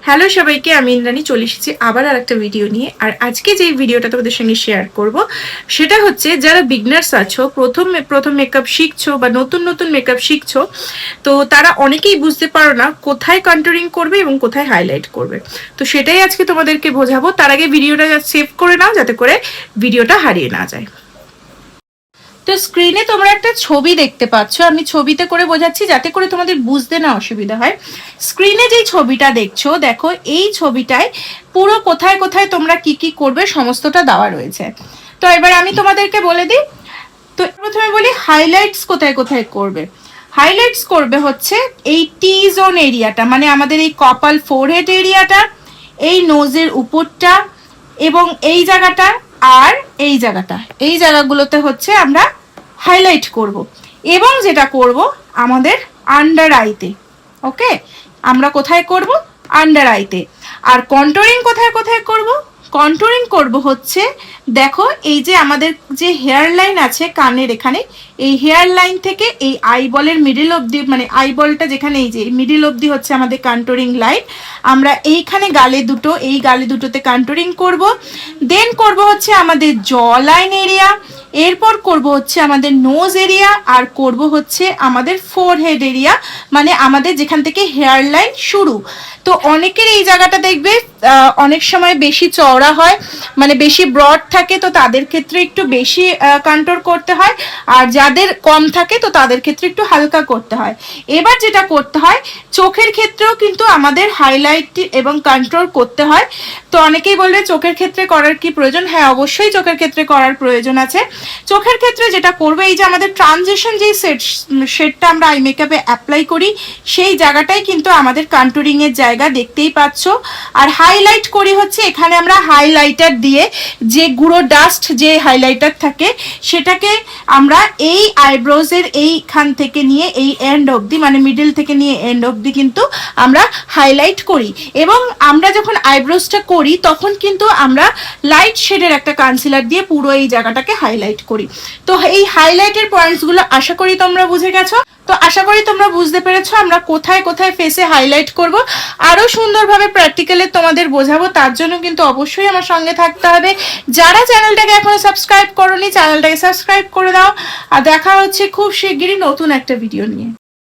Hello সবাইকে, আমি ইন্দ্রাণী চলে এসেছি আবার আরেকটা ভিডিও নিয়ে। আর আজকে যে ভিডিওটা তোমাদের সঙ্গে শেয়ার করব সেটা হচ্ছে, যারা বিগনার্স আছো, প্রথম মেকআপ শিখছো বা নতুন নতুন মেকআপ শিখছো, তো তারা অনেকেই বুঝতে পারো না কোথায় কন্টুরিং করবে এবং কোথায় হাইলাইট করবে। তো সেটাই আজকে তোমাদেরকে বোঝাবো। তার আগে ভিডিওটা সেভ করে নাও যাতে করে ভিডিওটা হারিয়ে না যায়। তো স্ক্রিনে তোমরা একটা ছবি দেখতে পাচ্ছ, আমি ছবিতে করে বোঝাচ্ছি যাতে করে তোমাদের বুঝতে না অসুবিধা হয়। স্ক্রিনে যেই ছবিটা দেখছো, দেখো এই ছবিটায় পুরো কোথায় কোথায় তোমরা কি কি করবে সমস্তটা দেওয়া রয়েছে। তো এবার আমি তোমাদেরকে বলে দিই। তো প্রথমে বলি হাইলাইটস কোথায় কোথায় করবে। হাইলাইটস করবে হচ্ছে এই টি জোন এরিয়াটা, মানে আমাদের এই কপাল ফোরহেড এরিয়াটা, এই নোজের উপরটা এবং এই জায়গাটা আর এই জায়গাটা, এই জায়গাগুলোতে হচ্ছে আমরা হাইলাইট করব। এবং যেটা করব আমাদের আন্ডার আইতে। ওকে, আমরা কোথায় করব? আন্ডার আইতে। আর কন্টুরিং কোথায় কোথায় করব? কন্টুরিং করব হচ্ছে, দেখো এই যে আমাদের যে হেয়ার লাইন আছে কানের এখানে, এই হেয়ার লাইন থেকে এই আইবলের মিডিল অবধি, মানে আইবলটা যেখানে এই যে মিডিল অবধি হচ্ছে আমাদের কন্টুরিং লাইন। আমরা এইখানে গালে দুটো, এই গালে দুটোতে কন্টুরিং করব। দেন করব হচ্ছে আমাদের জ লাইন এরিয়া, এরপর করব হচ্ছে আমাদের নোজ এরিয়া, আর করব হচ্ছে আমাদের ফোরহেড এরিয়া, মানে আমাদের যেখান থেকে হেয়ার লাইন শুরু। তো অনেকের এই জায়গাটা দেখবে অনেক সময় বেশি চওড়া হয়, মানে বেশি ব্রড থাকে, তো তাদের ক্ষেত্রে একটু বেশি কন্ট্রোল করতে হয়। আর যাদের কম থাকে তো তাদের ক্ষেত্রে একটু হালকা করতে হয়। এবার যেটা করতে হয়, চোখের ক্ষেত্রেও কিন্তু আমাদের হাইলাইট এবং কন্ট্রোল করতে হয়। তো অনেকেই বলবে চোখের ক্ষেত্রে করার কি প্রয়োজন? হ্যাঁ, অবশ্যই চোখের ক্ষেত্রে করার প্রয়োজন আছে। চোখের ক্ষেত্রে যেটা করবে, এই যে আমাদের ট্রানজিশন যেই শেডটা আমরা আই মেকআপে অ্যাপ্লাই করি, সেই জায়গাটাই কিন্তু আমাদের কন্টুরিং এর জায়গা, দেখতেই পাচ্ছ। আর হাইলাইট করি হচ্ছে এখানে আমরা হাইলাইটার দিয়ে, যে গুঁড়ো ডাস্ট যে হাইলাইটার থাকে সেটাকে আমরা এই আইব্রোজের এইখান থেকে নিয়ে এই এন্ড অবধি, মানে মিডল থেকে নিয়ে এন্ড অবধি কিন্তু আমরা হাইলাইট করি। এবং আমরা যখন আইব্রোজটা করি তখন কিন্তু আমরা লাইট শেডের একটা কনসিলার দিয়ে পুরো এই জায়গাটাকে হাইলাইট করি। তো এই হাইলাইটের পয়েন্টসগুলো আশা করি তোমরা বুঝে গেছো। তো আশা করি তোমরা বুঝতে পেরেছো আমরা কোথায় কোথায় ফেসে হাইলাইট করব। আরো সুন্দরভাবে প্র্যাকটিক্যালে তোমাদের বোঝাবো, তার জন্য কিন্তু অবশ্যই আমার সঙ্গে থাকতে হবে। যারা চ্যানেলটাকে এখনো সাবস্ক্রাইব করোনি, চ্যানেলটাকে সাবস্ক্রাইব করে দাও। আর দেখা হচ্ছে খুব শিগগিরই নতুন একটা ভিডিও নিয়ে।